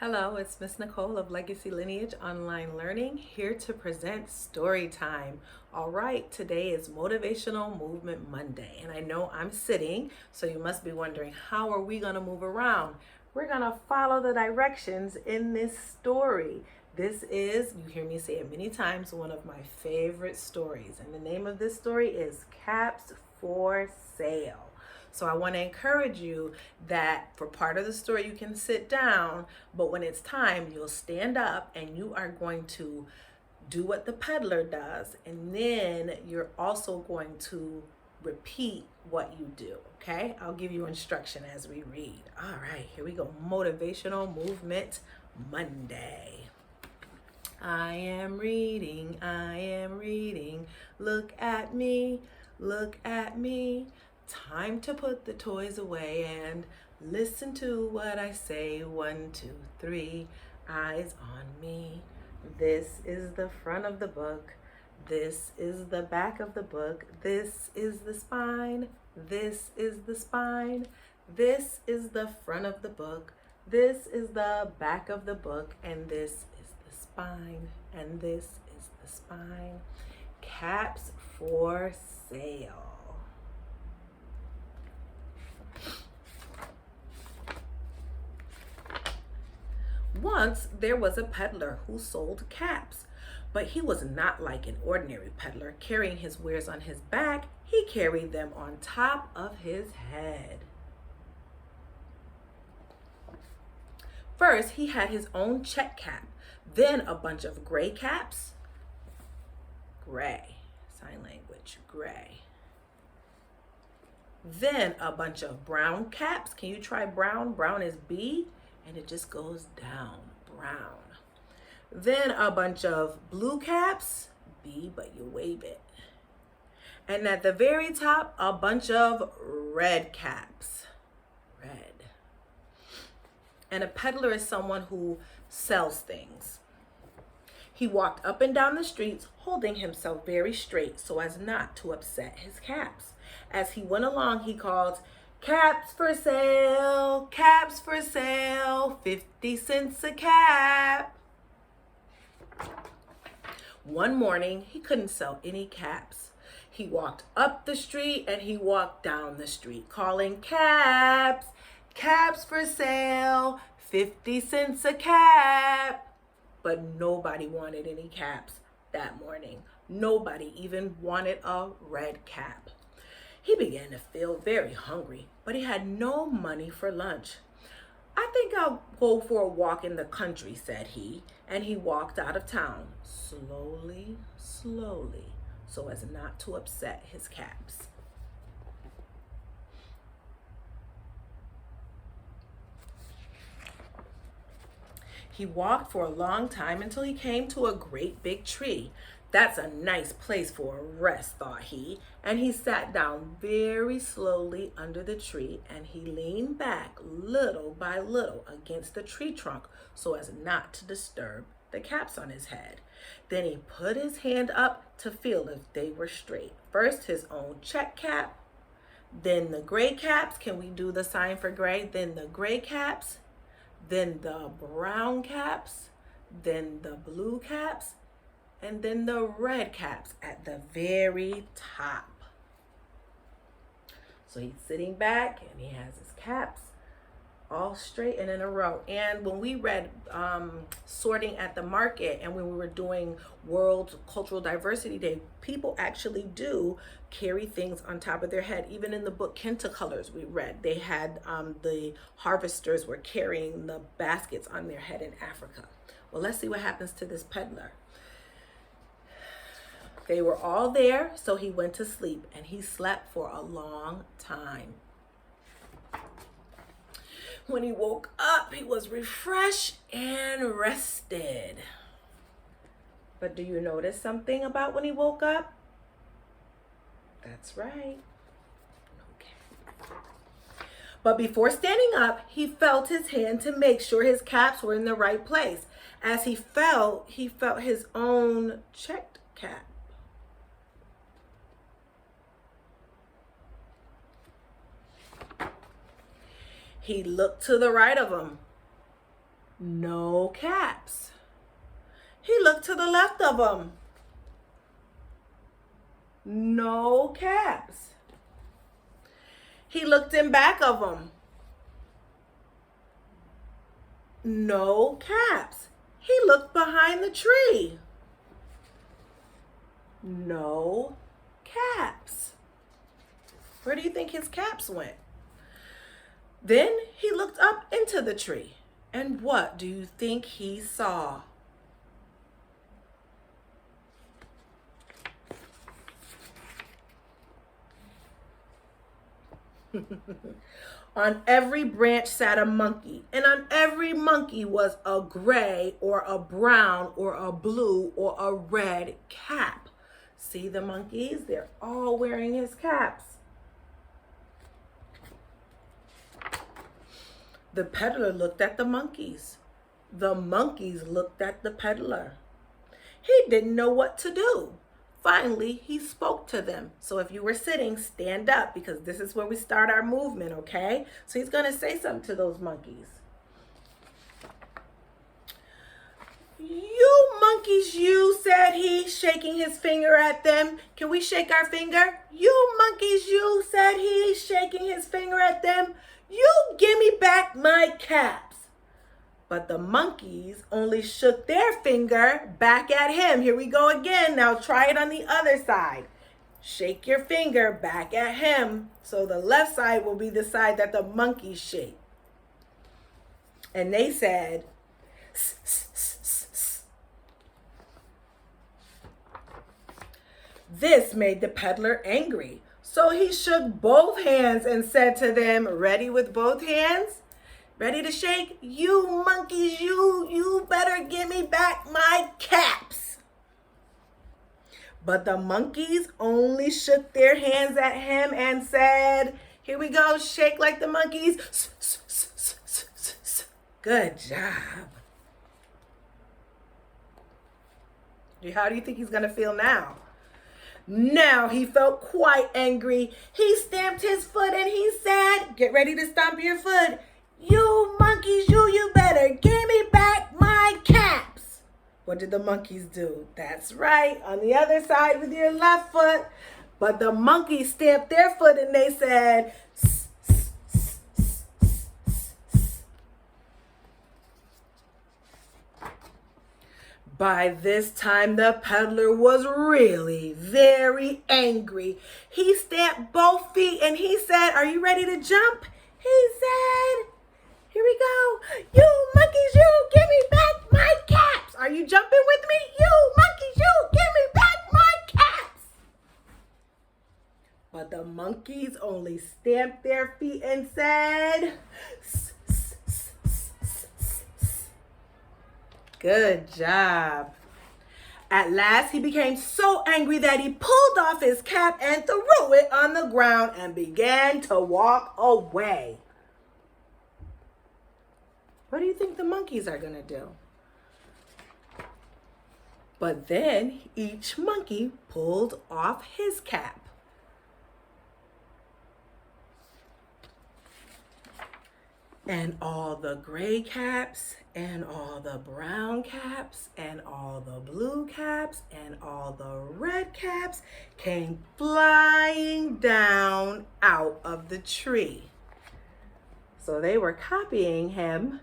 Hello, it's Miss Nicole of Legacy Lineage Online Learning, here to present story time. All right, today is Motivational Movement Monday, and I know I'm sitting, so you must be wondering, how are we going to move around? We're going to follow the directions in this story. This is, you hear me say it many times, one of my favorite stories, and the name of this story is Caps for Sale. So I want to encourage you that for part of the story you can sit down, but when it's time, you'll stand up and you are going to do what the peddler does. And then you're also going to repeat what you do. Okay? I'll give you instruction as we read. All right, here we go. Motivational Movement Monday. I am reading, look at me, look at me. Time to put the toys away and listen to what I say. 1, 2, 3, eyes on me. This is the front of the book. This is the back of the book. This is the spine. This is the spine. This is the front of the book. This is the back of the book. And this is the spine. And this is the spine. Caps for sale. Once there was a peddler who sold caps, but he was not like an ordinary peddler carrying his wares on his back. He carried them on top of his head. First, he had his own check cap, then a bunch of gray caps. Gray, sign language, gray. Then a bunch of brown caps. Can you try brown? Brown is B. And it just goes down, brown. Then a bunch of blue caps, B, but you wave it. And at the very top, a bunch of red caps, red. And a peddler is someone who sells things. He walked up and down the streets, holding himself very straight so as not to upset his caps. As he went along, he called, "Caps for sale, 50 cents a cap." One morning, he couldn't sell any caps. He walked up the street and he walked down the street calling, caps for sale, 50 cents a cap. But nobody wanted any caps that morning. Nobody even wanted a red cap. He began to feel very hungry, but he had no money for lunch. "I think I'll go for a walk in the country," said he, and he walked out of town, slowly, slowly, so as not to upset his caps. He walked for a long time until he came to a great big tree. "That's a nice place for a rest," thought he, and he sat down very slowly under the tree, and he leaned back little by little against the tree trunk so as not to disturb the caps on his head. Then he put his hand up to feel if they were straight. First his own check cap, then the gray caps. Can we do the sign for gray? Then the gray caps, then the brown caps, then the blue caps, and then the red caps at the very top. So he's sitting back and he has his caps all straight and in a row. And when we read sorting at the market, and when we were doing World Cultural Diversity Day, people actually do carry things on top of their head. Even in the book Colors we read, they had the harvesters were carrying the baskets on their head in Africa. Well, let's see what happens to this peddler. They were all there, so he went to sleep, and he slept for a long time. When he woke up, he was refreshed and rested. But do you notice something about when he woke up? That's right. Okay. But before standing up, he felt his hand to make sure his caps were in the right place. As he felt his own checked cap. He looked to the right of him. No caps. He looked to the left of him. No caps. He looked in back of him. No caps. He looked behind the tree. No caps. Where do you think his caps went? Then he looked up into the tree. And what do you think he saw? On every branch sat a monkey, and on every monkey was a gray or a brown or a blue or a red cap. See the monkeys? They're all wearing his caps. The peddler looked at the monkeys. The monkeys looked at the peddler. He didn't know what to do. Finally, he spoke to them. So if you were sitting, stand up, because this is where we start our movement, okay? So he's going to say something to those monkeys. You monkeys, you, said he, shaking his finger at them. Can we shake our finger? You monkeys, you, said he, shaking his finger at them. You give me back my caps. But the monkeys only shook their finger back at him. Here we go again. Now try it on the other side. Shake your finger back at him. So the left side will be the side that the monkeys shake. And they said, "S, s, s, s, s." This made the peddler angry. So he shook both hands and said to them, ready with both hands? Ready to shake? You monkeys, you better give me back my caps. But the monkeys only shook their hands at him and said, here we go, shake like the monkeys. S, s, s, s, s, s, s. Good job. How do you think he's going to feel now? Now he felt quite angry. He stamped his foot and he said, get ready to stomp your foot. You monkeys, you better give me back my caps. What did the monkeys do? That's right, on the other side with your left foot. But the monkeys stamped their foot and they said, s, s, s, s, s, s. By this time, the peddler was really very angry. He stamped both feet and he said, are you ready to jump? He said, here we go. You monkeys, you give me back my caps. Are you jumping with me? You monkeys, you give me back my caps. But the monkeys only stamped their feet and said, s, s, s, s, s, s. Good job. At last, he became so angry that he pulled off his cap and threw it on the ground and began to walk away. What do you think the monkeys are going to do? But then each monkey pulled off his cap. And all the gray caps, and all the brown caps, and all the blue caps, and all the red caps came flying down out of the tree. So they were copying him.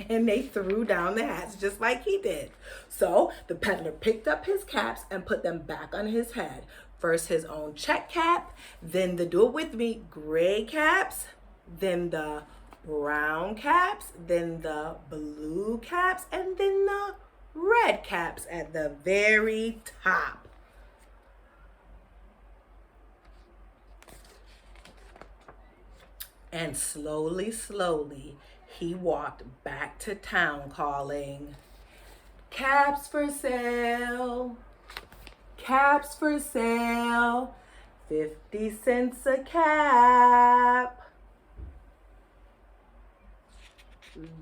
And they threw down the hats just like he did. So the peddler picked up his caps and put them back on his head. First his own check cap, then the, do it with me, gray caps, then the brown caps, then the blue caps, and then the red caps at the very top. And slowly, slowly, he walked back to town calling, caps for sale, caps for sale, 50 cents a cap.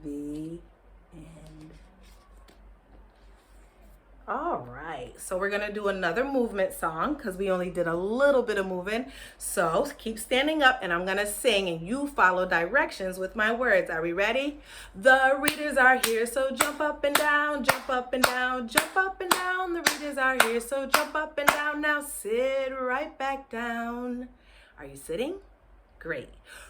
The end. All right, so we're gonna do another movement song because we only did a little bit of moving. So keep standing up and I'm gonna sing and you follow directions with my words. Are we ready? The readers are here, so jump up and down, jump up and down, jump up and down. The readers are here, so jump up and down. Now sit right back down. Are you sitting? Great.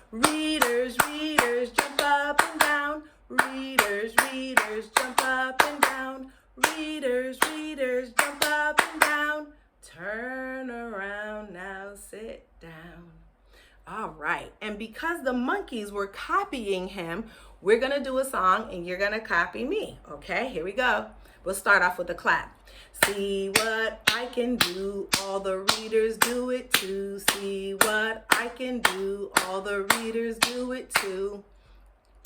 Readers, readers, jump up and down. Readers, readers, jump up and down. Readers, readers, jump up and down. Turn around, now sit down. All right, and because the monkeys were copying him, we're gonna do a song and you're gonna copy me, okay? Here we go. We'll start off with a clap. See what I can do, all the readers do it too. See what I can do, all the readers do it too.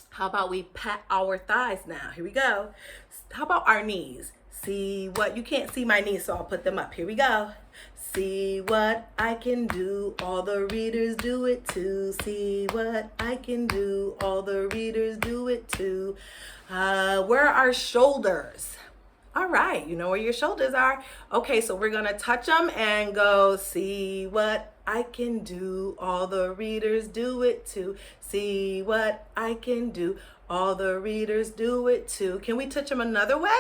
How about we pat our thighs now? Here we go. How about our knees? See what, you can't see my knees, so I'll put them up. Here we go. See what I can do, all the readers do it too. See what I can do, all the readers do it too. Where are our shoulders? All right, you know where your shoulders are. Okay, so we're gonna touch them and go, see what I can do, all the readers do it too. See what I can do, all the readers do it too. Can we touch them another way?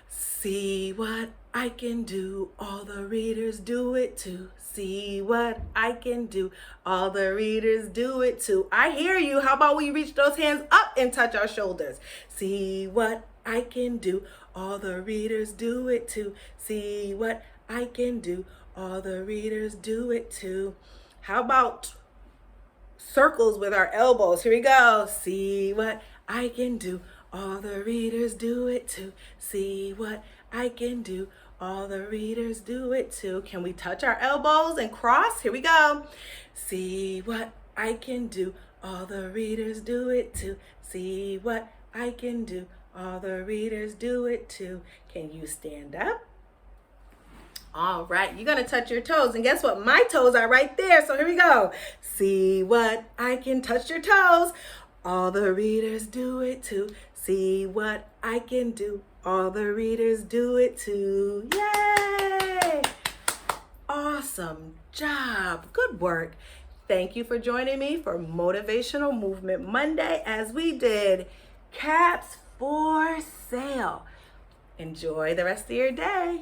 See what I can do, all the readers do it too. See what I can do, all the readers do it too. I hear you. How about we reach those hands up and touch our shoulders? See what I can do, all the readers do it too. See what I can do, all the readers do it too. How about circles with our elbows? Here we go. See what I can do, all the readers do it too. See what I can do, all the readers do it too. Can we touch our elbows and cross? Here we go. See what I can do, all the readers do it too. See what I can do, all the readers do it too. Can you stand up? All right, you're gonna touch your toes, and guess what? My toes are right there, so here we go. See what I can, touch your toes. All the readers do it too. See what I can do. All the readers do it too. Yay! Awesome job. Good work. Thank you for joining me for Motivational Movement Monday as we did Caps for Sale. Enjoy the rest of your day.